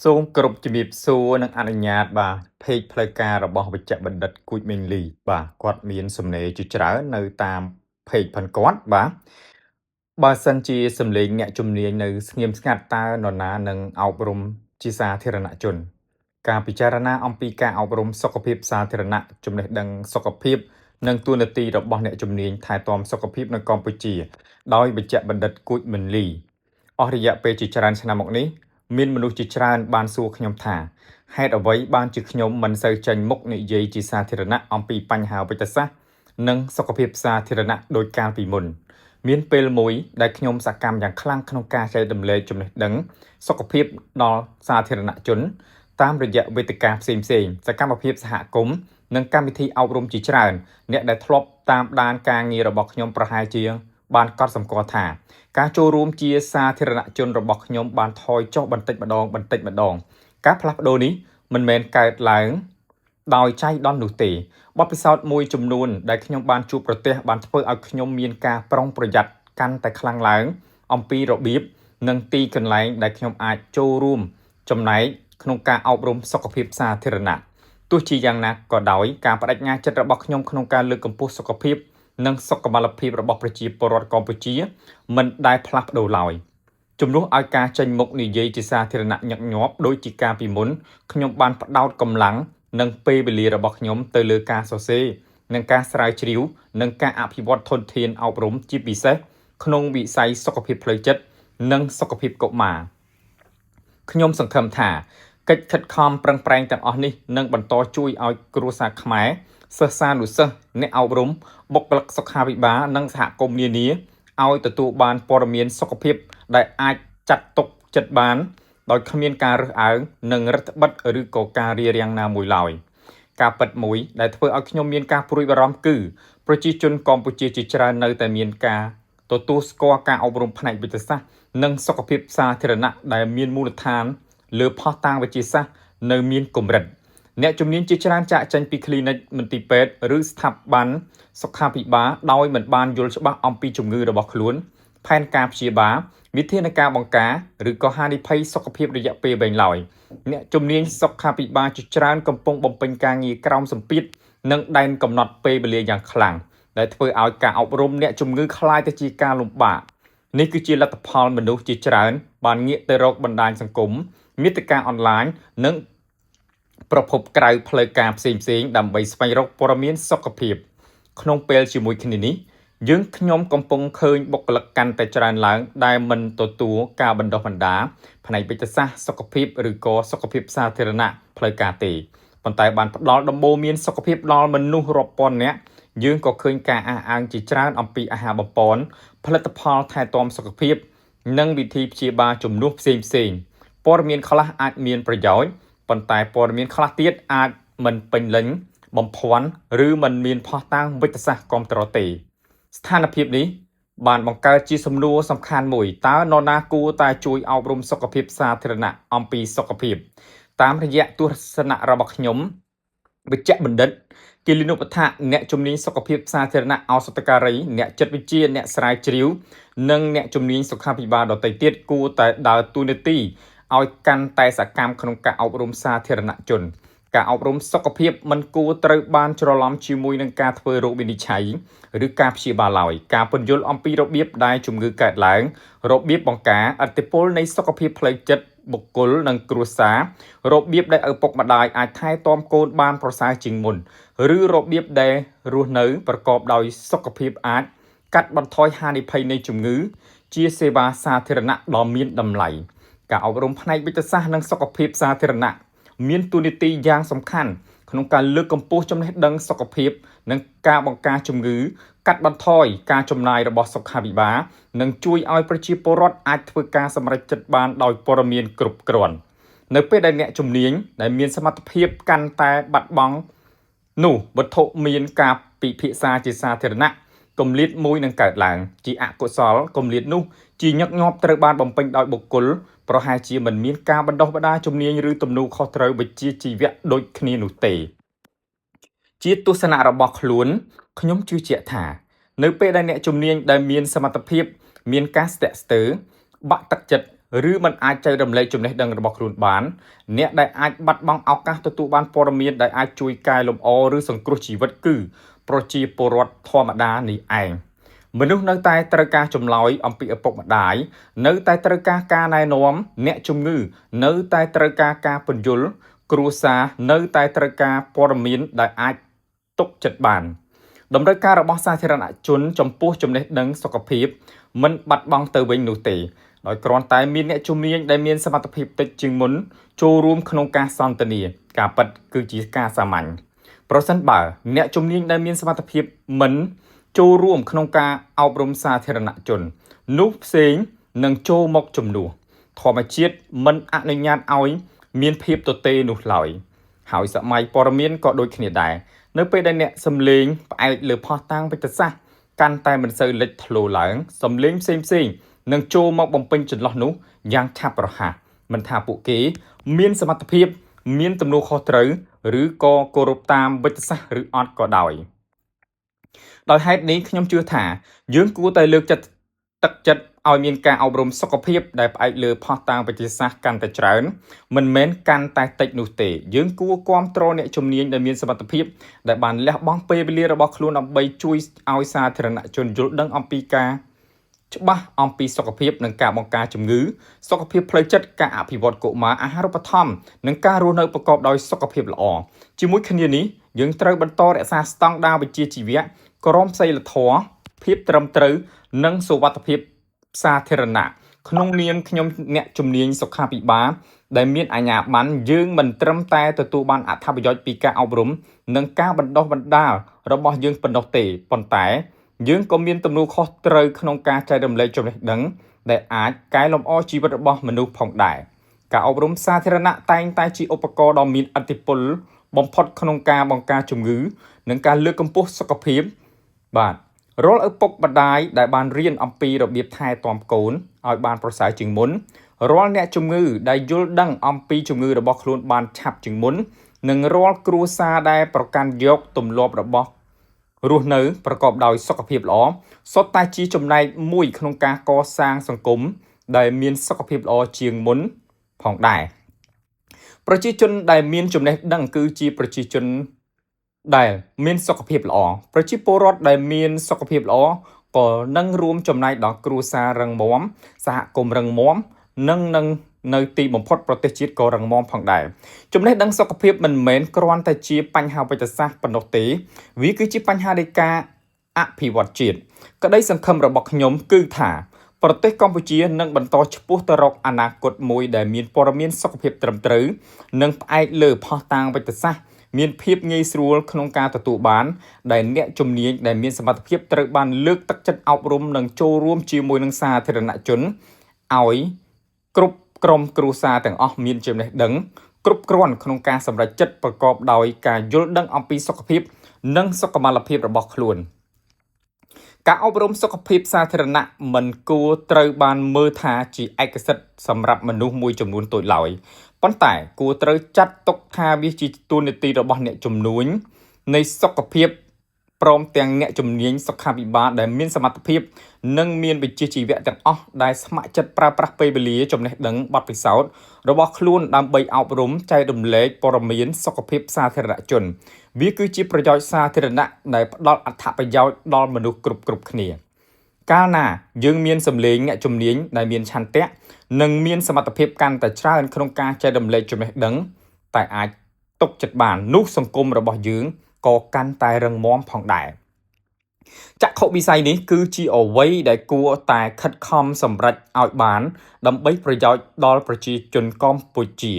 សូមគោរពជំរាបសួរនិងអនុញ្ញាតបាទเพจផ្លូវការរបស់វិជ្ជបណ្ឌិតគួចមេងលីបាទគាត់មានសំណេរជាច្រើននៅតាមเพจផាន់គាត់បាទបើសិនជាសំឡេងអ្នកជំនាញនៅស្ងៀមស្ងាត់តើនរណានឹងអប់រំជាសាធារណជនការពិចារណាអំពីការអប់រំសុខភាពសាធារណៈចំណេះដឹងសុខភាពនិងទួនាទីរបស់អ្នកជំនាញថែទាំសុខភាពនៅកម្ពុជាដោយវិជ្ជបណ្ឌិតគួចមេងលីអស់រយៈពេលជាច្រើនឆ្នាំមកនេះមានមនុស្សជាច្រើនបានសួរខ្ញុំថាហេតុអ្វីបានជាខ្ញុំមិនសូវចេញមុខនិយាយជាសាធារណៈអំពីបញ្ហាវិទ្យាសាស្ត្រនិងសុខភាពសាធារណៈដោយកាលពីមុនមានពេលមួយដែលខ្ញុំសកម្មយ៉ាងខ្លាំងក្នុងការចែករំលែកចំណេះដឹងសុខភាពដល់សាធារណជនតាមរយៈវេទិកាផ្សេងៗសកម្មភាពសហគមន៍និងកម្មវិធីអប់រំជាច្រើនអ្នកដែលធ្លាប់តាមដានការងាររបស់ខ្ញុំប្រហែលជាបានកត់សម្គាល់ថាការចូលរួមជាសាធារណជនរបស់ខ្ញុំបានថយចុះបន្តិចម្ដងការផ្លាស់ប្ដូរនេះមិនមែនកើតឡើងដោយចៃដន្យនោះទេបទពិសោធន៍មួយចំនួនដែលខ្ញុំបានជួបប្រទះបានធ្វើឲ្យខ្ញុំមានការប្រុងប្រយ័ត្នកាន់តែខ្លាំងឡើងអំពីរបៀបនិងទីកន្លែងដែលខ្ញុំអាចចូលរួមចំណែកក្នុងការអប់រំសុខភាពសាធារណៈទោះជាយ៉ាងណាក៏ដោយការបដិញ្ញាចិត្តរបស់ខ្ញុំក្នុងការលើកកម្ពស់សុខភាពនិងសុខុមាលភាពរបស់ប្រជាពលរដ្ឋកម្ពុជាមិនដែលផ្លាស់ប្ដូរឡើយជំនួសឲ្យការចេញមុខនិយាយជាសាធារណៈញឹកញាប់ដោយជាការពីមុនខ្ញុំបានផ្ដោតកម្លាំងនិងពេលវេលារបស់ខ្ញុំទៅលើការសរសេរនិងការស្រាវជ្រាវនិងការអភិវឌ្ឍធនធានអប់រំជាពិសេសក្នុងវិស័យសុខភាពផ្លូវចិត្តនិងសុខភាពកុមារខ្ញុំសង្ឃឹមថាកិច្ចខិតខំប្រឹងប្រែងទាំងអស់នេះនឹងបន្តជួយឲ្យគ្រួសារខ្មែរសិស្សានុសិស្សអ្នកអប់រំបុគ្គលិកសុខាភិបាលនិងសហគមន៍នានាឲ្យទទួលបានព័ត៌មានសុខភាពដែលអាចចាត់ទុកចិត្តបានដោយគ្មានការរើសអើងនិងរដ្ឋបិទឬក៏ការរារាំងណាមួយឡើយការពិតមួយដែលធ្វើឲ្យខ្ញុំមានការព្រួយបារម្ភគឺប្រជាជនកម្ពុជាជាច្រើននៅតែមានការទទួលស្គាល់ការអប់រំផ្នែកវិទ្យាសាស្ត្រនិងសុខភាពសាធារណៈដែលមានមូលដ្ឋានលើផុសតាងវិទ្យាសាស្ត្រនៅមានកម្រិតអ្នកជំនាញជាច្រើនចាក់ចេញពី clinic មន្ទីរពេទ្យឬស្ថាប័នសុខាភិបាលដោយមិនបានយល់ច្បាស់អំពីជំងឺរបស់ខ្លួនផែនការព្យាបាលវិធានការបង្ការឬក៏ហានិភ័យសុខភាពរយៈពេលវែងឡើយអ្នកជំនាញសុខាភិបាលជាច្រើនកំពុងបំពេញការងារក្រោមសម្ពាធនិងដែនកំណត់ពេលវេលាយ៉ាងខ្លាំងដែលធ្វើឲ្យការអប់រំអ្នកជំងឺคล้ายទៅជាការលំបាកនេះគឺជាលទ្ធផលមនុស្សជាច្រើនបានងាកទៅរកបណ្ដាញសង្គមមាតិកាអនឡាញនិងប្រភពក្រៅផ្លូវការផ្សេងៗដើម្បីស្វែងរកព័ត៌មានសុខភាពក្នុងពេលជាមួយគ្នានេះយើងខ្ញុំកំពុងឃើញបុគ្គលិកកាន់តែច្រើនឡើងដែលមិនទទួលការបណ្ដុះបណ្ដាលផ្នែកវិទ្យាសាស្ត្រសុខភាពឬក៏សុខភាពសាធារណៈផ្លូវការទេប៉ុន្តែបានផ្ដល់ដំបូន្មានសុខភាពដល់មនុស្សរាប់ពាន់នាក់យើងក៏ឃើញការអះអាងជាច្រើនអំពីអាហារបំពន់ផលិតផលថែទាំសុខភាពនិងវិធីព្យាបាលជំនួសផ្សេងៗព័ត៌មានខ្លះអាចមានប្រយោជន៍ប៉ុន្តែព័ត៌មានខ្លះទៀតអាចមិនពេញលេញបំភាន់ឬមិនមានផុសតាងវិទ្យាសាស្ត្រគ្រប់គ្រាន់ទេស្ថានភាពនេះបានបង្កើតជាសំណួរសំខាន់មួយតើនរណាគួរតែជួយអប់រំសុខភាពសាធារណៈអំពីសុខភាពតាមរយៈទស្សនៈរបស់ខ្ញុំវិជ្ជបណ្ឌិតគិលានុបដ្ឋអ្នកជំនាញសុខភាពសាធារណៈឱសថការីអ្នកចិត្តវិទ្យាអ្នកស្រាវជ្រាវនិងអ្នកជំនាញសុខាភិបាលដទៃទៀតគួរតែដើរតួនាទីឲ្យកាន់តែសកម្មក្នុងការអប់រំសាធារណជនការអប់រំសុខភាពមិនគួរត្រូវបានច្រឡំជាមួយនឹងការធ្វើរោគវិនិច្ឆ័យឬការព្យាបាលឡើយការពន្យល់អំពីរបៀបដែលជំងឺកើតឡើងរបៀបបង្ការឥទ្ធិពលនៃសុខភាពផ្លូវចិត្តបុគ្គលនិងគ្រួសាររបៀបដែលឪពុកម្ដាយអាចថែទាំកូនបានប្រសើរជាងមុនឬរបៀបដែលរស់នៅប្រកបដោយសុខភាពអាចកាត់បន្ថយហានិភ័យនៃជំងឺជាសេវាសាធារណៈដ៏មានតម្លៃការអប់រំផ្នែកវិទ្យាសាស្ត្រនិងសុខភាពសាធារណៈមានតួនាទីយ៉ាងសំខាន់ក្នុងការលើកកម្ពស់ចំណេះដឹងសុខភាពនិងការបង្ការជំងឺកាត់បន្ថយការចំណាយរបស់សុខាភិបាលនិងជួយឲ្យប្រជាពលរដ្ឋអាចធ្វើការសម្រេចចិត្តបានដោយព័ត៌មានគ្រប់គ្រាន់នៅពេលដែលអ្នកជំនាញដែលមានសមត្ថភាពកាន់តែបាត់បង់នោះវត្ថុមានការពិភាក្សាជាសាធារណៈគម្លាតមួយនឹងកើតឡើងជាអកុសលគម្លាតនោះជាញឹកញាប់ត្រូវបានបំពេញដោយបុគ្គលប្រហែលជាមិនមានការបណ្ដុះបណ្ដាលជំនាញឬទំនួលខុសត្រូវវិជ្ជាជីវៈដូចគ្នានោះទេជាទស្សនៈរបស់ខ្លួនខ្ញុំជឿជាក់ថានៅពេលដែលអ្នកជំនាញដែលមានសមត្ថភាពមានការស្ទាក់ស្ទើរបាក់ទឹកចិត្ត ឬមិនអាចចែករំលែកចំណេះដឹងរបស់ខ្លួនបានអ្នកដែលអាចបាត់បង់ឱកាសទទួលបានព័ត៌មានដែលអាចជួយកែលម្អឬសង្គ្រោះជីវិតគឺប្រជាពលរដ្ឋធម្មតានេះឯងមនុស្សនៅតែត្រូវការចម្លើយអំពីឪពុកម្ដាយនៅតែត្រូវការការណែនាំអ្នកជំងឺនៅតែត្រូវការការពន្យល់គ្រួសារនៅតែត្រូវការព័ត៌មានដែលអាចទុកចិត្តបានតម្រូវការរបស់សាធារណជនចំពោះចំណេះដឹងសុខភាពមិនបាត់បង់ទៅវិញនោះទេដោយគ្រាន់តែមានអ្នកជំនាញដែលមានសមត្ថភាពតិចជាងមុនចូលរួមក្នុងការសន្ទនាការពិតគឺជាការសាមញ្ញប្រសិនបើអ្នកជំនាញដែលមានសមត្ថភាពមិនចូលរួមក្នុងការអប់រំសាធារណជននោះផ្សេងនឹងចូលមកជំនួសធម្មជាតិមិនអនុញ្ញាតឲ្យមានភាពទទេនោះឡើយហើយសម័យព័ត៌មានក៏ដូចគ្នាដែរនៅពេលដែលអ្នកសំលេងផ្អែកលើផុសតាងវិទ្យាសាស្ត្រកាន់តែមិនសូវលេចធ្លោឡើងសំលេងផ្សេងនឹងចូលមកបំពេញចន្លោះនោះយ៉ាងឆាប់រហ័សមិនថាពួកគេមានសមត្ថភាពមានទំនួលខុសត្រូវឬក៏គោរពតាមវិទ្យាសាស្ត្រឬអត់ក៏ដោយហេតុនេះខ្ញុំជឿថាយើងគួរតែលើកទឹកចិត្តឲ្យមានការអប់រំសុខភាពដែលផ្អែកលើផុសតាងវិទ្យាសាស្ត្រកាន់តែច្រើនមិនមែនកាន់តែតិចនោះទេយើងគួរគាំទ្រអ្នកជំនាញដែលមានសមត្ថភាពដែលបានលះបង់ពេលវេលារបស់ខ្លួនដើម្បីជួយឲ្យសាធារណជនយល់ដឹងអំពីការច្បាស់អំពីសុខភាពនិងការបង្ការជំងឺសុខភាពផ្លូវចិត្តការអភិវឌ្ឍកុមារអាហារូបត្ថម្ភនិងការរស់នៅប្រកបដោយសុខភាពល្អជាមួយគ្នានេះយើងត្រូវបន្តរក្សាស្តង់ដារវិជ្ជាជីវៈក្រមសីលធម៌ភាពត្រឹមត្រូវនិងសុវត្ថិភាពសាធារណៈក្នុងនាមខ្ញុំអ្នកជំនាញសុខាភិបាលដែលមានអាជ្ញាប័ណ្ណយើងមិនត្រឹមតែទទួលបានអត្ថប្រយោជន៍ពីការអប់រំនិងការបណ្ដុះបណ្ដាលរបស់យើងប៉ុណ្ណោះទេប៉ុន្តែយើងក៏មានទំនួលខុសត្រូវក្នុងការចែករំលែកចំណេះដឹងដែលអាចកែលម្អជីវិតរបស់មនុស្សផងដែរការអប់រំសាធារណៈតែងតែជាឧបករណ៍ដ៏មានឥទ្ធិពលបំផុតក្នុងការបង្ការជំងឺនិងការលើកកម្ពស់សុខភាពបាទរាល់ឪពុកម្ដាយដែលបានរៀនអំពីរបៀបថែទាំកូនឲ្យបានប្រសើរជាងមុនរាល់អ្នកជំងឺដែលយល់ដឹងអំពីជំងឺរបស់ខ្លួនបានឆាប់ជាងមុននិងរាល់គ្រួសារដែលប្រកាន់យកទម្លាប់របស់រស់នៅប្រកបដោយសុខភាពល្អសុទ្ធតែជាចំណែកមួយក្នុងការកសាងសង្គមដែលមានសុខភាពល្អជាងមុនផងដែរប្រជាជនដែលមានចំណេះដឹងគឺជាប្រជាជនដែលមានសុខភាពល្អប្រជាពលរដ្ឋដែលមានសុខភាពល្អក៏នឹងរួមចំណែកដល់គ្រួសាររឹងមាំសហគមន៍រឹងមាំនិងនៅទីបំផុតប្រទេសជាតិក៏រឹងមាំផងដែរចំណេះដឹងសុខភាពមិនមែនគ្រាន់តែជាបញ្ហាវិទ្យាសាស្ត្រប៉ុណ្ណោះទេវាគឺជាបញ្ហានៃការអភិវឌ្ឍជាតិក្តីសង្ឃឹមរបស់ខ្ញុំគឺថាប្រទេសកម្ពុជានឹងបន្តឆ្ពោះទៅរកអនាគតមួយដែលមានព័ត៌មានសុខភាពត្រឹមត្រូវនិងផ្អែកលើផុសតាងវិទ្យាសាស្ត្រមានភាពងាយស្រួលក្នុងការទទួលបានដែលអ្នកជំនាញដែលមានសមត្ថភាពត្រូវបានលើកទឹកចិត្តអប់រំនិងចូលរួមជាមួយនឹងសាធារណជនឲ្យគ្រប់ក្រុមគ្រួសារទាំងអស់មានចំណេះដឹងគ្រប់គ្រាន់ក្នុងការសម្រេចចិត្តប្រកបដោយការយល់ដឹងអំពីសុខភាពនិងសុខុមាលភាពរបស់ខ្លួនការអប់រំសុខភាពសាធារណៈមិនគួរត្រូវបានមើលថាជាឯកសិទ្ធិសម្រាប់មនុស្សមួយចំនួនតូចឡើយប៉ុន្តែគួរត្រូវចាត់ទុកថាវាជាតួនាទីរបស់អ្នកជំនួញនៃសុខភាពព្រមទាំងអ្នកជំនាញសុខាភិបាលដែលមានសមត្ថភាពនិងមានវិជ្ជាជីវៈទាំងអស់ដែលស្ម័គ្រចិត្តប្រើប្រាស់ពេលវេលាចំណេះដឹងបទពិសោធន៍របស់ខ្លួនដើម្បីអប់រំចែករំលែកព័ត៌មានសុខភាពសាធារណជនវាគឺជាប្រយោជន៍សាធារណៈដែលផ្ដល់អត្ថប្រយោជន៍ដល់មនុស្សគ្រប់គ្នាកាលណាយើងមានសម្លេងអ្នកជំនាញដែលមានឆន្ទៈនិងមានសមត្ថភាពកាន់តែច្រើនក្នុងការចែករំលែកចំណេះដឹងតែអាចទុកចិត្តបាននោះសង្គមរបស់យើងក៏កាន់តែរឹងមាំផងដែរចក្ខុវិស័យនេះគឺជាអ្វីដែលគួរតែខិតខំសម្រេចឲ្យបានដើម្បីប្រយោជន៍ដល់ប្រជាជនកម្ពុជា